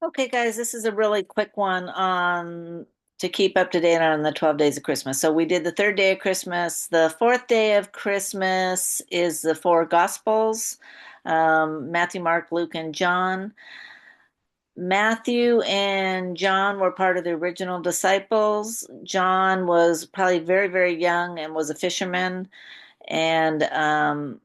Okay, guys, this is a really quick one on to keep up to date on the 12 days of Christmas. So we did the third day of Christmas. The fourth day of Christmas is the four Gospels, Matthew, Mark, Luke, and John. Matthew and John were part of the original disciples. John was probably very, very young and was a fisherman. And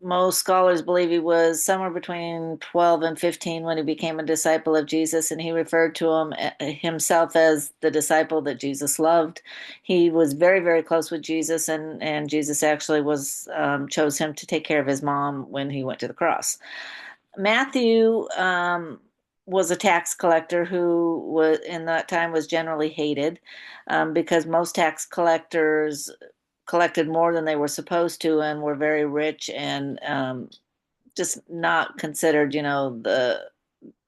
most scholars believe he was somewhere between 12 and 15 when he became a disciple of Jesus, and he referred to himself as the disciple that Jesus loved. He was very, very close with Jesus, and Jesus actually was chose him to take care of his mom when he went to the cross. Matthew was a tax collector who was in that time was generally hated because most tax collectors collected more than they were supposed to and were very rich and just not considered,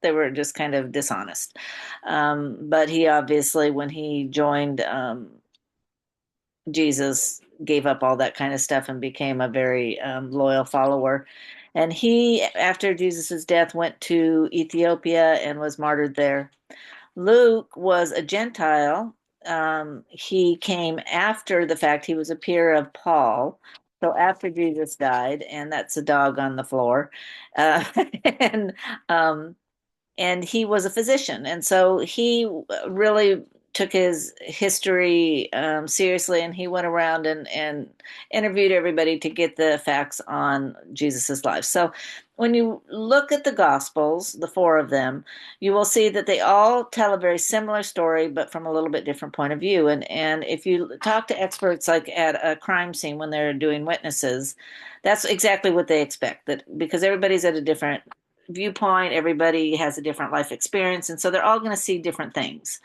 they were just kind of dishonest. But he obviously, when he joined Jesus, gave up all that kind of stuff and became a very loyal follower. And he, after Jesus's death, went to Ethiopia and was martyred there. Luke was a Gentile. He came after the fact. He was a peer of Paul. So after Jesus died, and that's a dog on the floor, uh, and um, and he was a physician, and so he really took his history seriously, and he went around and interviewed everybody to get the facts on Jesus's life. So when you look at the Gospels, the four of them, you will see that they all tell a very similar story, but from a little bit different point of view. And if you talk to experts like at a crime scene when they're doing witnesses, that's exactly what they expect. That because everybody's at a different viewpoint, everybody has a different life experience, and so they're all going to see different things,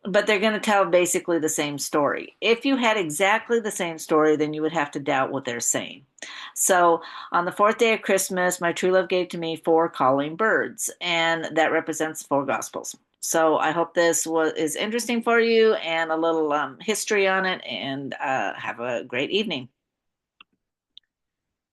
but they're going to tell basically the same story. If you had exactly the same story, then you would have to doubt what they're saying. So on the fourth day of Christmas, my true love gave to me four calling birds, and that represents four gospels. So I hope this is interesting for you and a little history on it, and have a great evening.